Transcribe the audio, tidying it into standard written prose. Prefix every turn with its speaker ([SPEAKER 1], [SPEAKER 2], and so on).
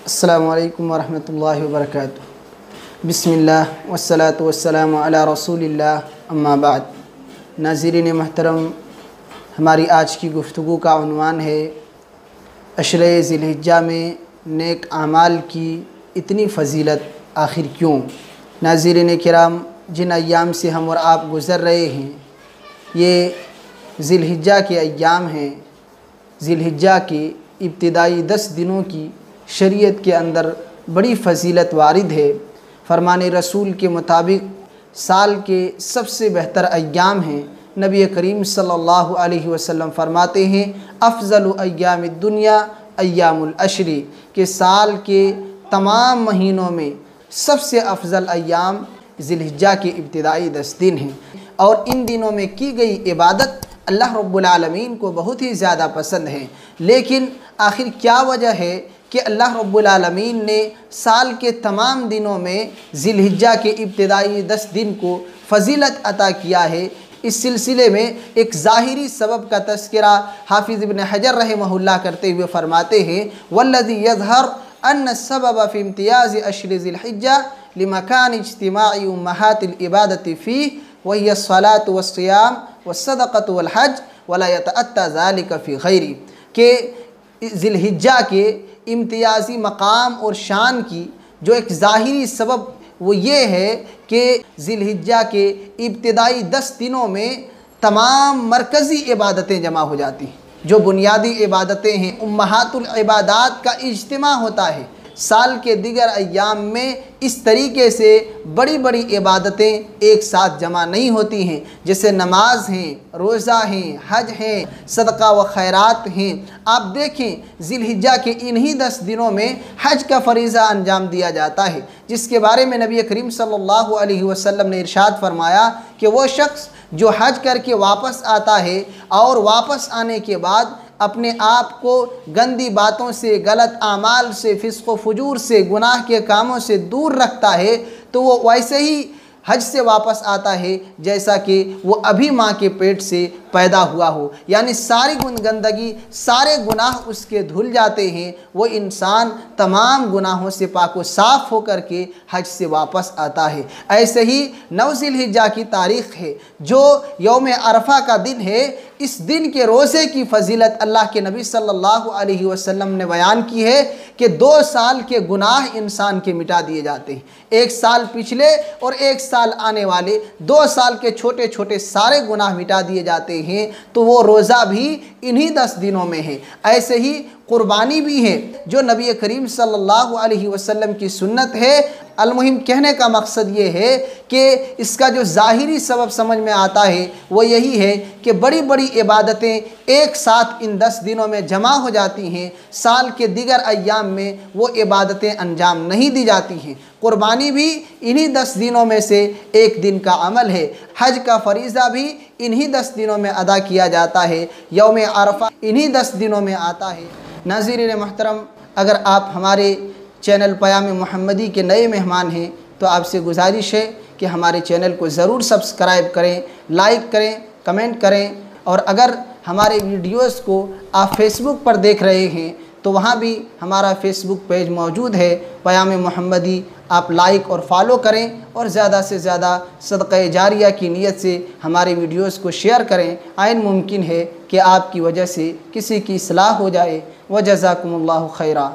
[SPEAKER 1] السلام علیکم ورحمۃ اللہ وبرکاتہ۔ بسم اللہ والصلاة والسلام علی رسول اللہ، اما بعد۔ ناظرین محترم، ہماری آج کی گفتگو کا عنوان ہے عشرہ ذی الحجہ میں نیک اعمال کی اتنی فضیلت آخر کیوں؟ ناظرین کرام، جن ایام سے ہم اور آپ گزر رہے ہیں یہ ذی الحجہ کے ایام ہیں۔ ذی الحجہ کے ابتدائی 10 دنوں کی شریعت کے اندر بڑی فضیلت وارد ہے۔ فرمان رسول کے مطابق سال کے سب سے بہتر ایام ہیں۔ نبی کریم صلی اللہ علیہ وسلم فرماتے ہیں افضل ایام الدنیا ایام العشر، کہ سال کے تمام مہینوں میں سب سے افضل ایام ذی الحجہ کے ابتدائی 10 دن ہیں، اور ان دنوں میں کی گئی عبادت اللہ رب العالمین کو بہت ہی زیادہ پسند ہے۔ لیکن آخر کیا وجہ ہے کہ اللہ رب العالمین نے سال کے تمام دنوں میں ذی الحجہ کے ابتدائی 10 دن کو فضیلت عطا کیا ہے؟ اس سلسلے میں ایک ظاہری سبب کا تذکرہ حافظ ابن حجر رحمہ اللہ کرتے ہوئے فرماتے ہیں والذی یظہر ان السبب فی امتیاز عشر ذی الحجہ لمکان اجتماع امہات العبادت فیہ وہی الصلاۃ والصیام والصدقۃ والحج ولا یتأتی ذلک فی غیرہ، کہ ذی الحجہ کے امتیازی مقام اور شان کی جو ایک ظاہری سبب وہ یہ ہے کہ ذی الحجہ کے ابتدائی 10 دنوں میں تمام مرکزی عبادتیں جمع ہو جاتی ہیں۔ جو بنیادی عبادتیں ہیں، امہات العبادات کا اجتماع ہوتا ہے۔ سال کے دیگر ایام میں اس طریقے سے بڑی بڑی عبادتیں ایک ساتھ جمع نہیں ہوتی ہیں، جیسے نماز ہیں، روزہ ہیں، حج ہیں، صدقہ و خیرات ہیں۔ آپ دیکھیں ذی الحجہ کے انہی 10 دنوں میں حج کا فریضہ انجام دیا جاتا ہے، جس کے بارے میں نبی کریم صلی اللہ علیہ وسلم نے ارشاد فرمایا کہ وہ شخص جو حج کر کے واپس آتا ہے اور واپس آنے کے بعد اپنے آپ کو گندی باتوں سے، غلط اعمال سے، فسق و فجور سے، گناہ کے کاموں سے دور رکھتا ہے، تو وہ ویسے ہی حج سے واپس آتا ہے جیسا کہ وہ ابھی ماں کے پیٹ سے پیدا ہوا ہو، یعنی ساری گندگی، سارے گناہ اس کے دھل جاتے ہیں۔ وہ انسان تمام گناہوں سے پاک و صاف ہو کر کے حج سے واپس آتا ہے۔ ایسے ہی 9 ذی الحجہ کی تاریخ ہے جو یوم عرفہ کا دن ہے۔ اس دن کے روزے کی فضیلت اللہ کے نبی صلی اللہ علیہ وسلم نے بیان کی ہے کہ 2 سال کے گناہ انسان کے مٹا دیے جاتے ہیں۔ 1 سال پچھلے اور 1 سال آنے والے 2 سال کے چھوٹے چھوٹے سارے گناہ مٹا دیے جاتے ہیں۔ تو وہ روزہ بھی انہی 10 دنوں میں ہے۔ ایسے ہی قربانی بھی ہے جو نبی کریم صلی اللہ علیہ وسلم کی سنت ہے۔ المہم کہنے کا مقصد یہ ہے کہ اس کا جو ظاہری سبب سمجھ میں آتا ہے وہ یہی ہے کہ بڑی بڑی عبادتیں ایک ساتھ ان 10 دنوں میں جمع ہو جاتی ہیں، سال کے دیگر ایام میں وہ عبادتیں انجام نہیں دی جاتی ہیں۔ قربانی بھی انہی 10 دنوں میں سے ایک دن کا عمل ہے۔ حج کا فریضہ بھی انہی 10 دنوں میں ادا کیا جاتا ہے۔ یوم عرفہ انہی 10 دنوں میں آتا ہے۔ ناظرین محترم، اگر آپ ہمارے چینل پیام محمدی کے نئے مہمان ہیں تو آپ سے گزارش ہے کہ ہمارے چینل کو ضرور سبسکرائب کریں، لائک کریں، کمنٹ کریں، اور اگر ہمارے ویڈیوز کو آپ فیس بک پر دیکھ رہے ہیں تو وہاں بھی ہمارا فیس بک پیج موجود ہے پیام محمدی، آپ لائک اور فالو کریں، اور زیادہ سے زیادہ صدقہ جاریہ کی نیت سے ہمارے ویڈیوز کو شیئر کریں۔ عین ممکن ہے کہ آپ کی وجہ سے کسی کی اصلاح ہو جائے۔ وجزاکم اللہ خیرا۔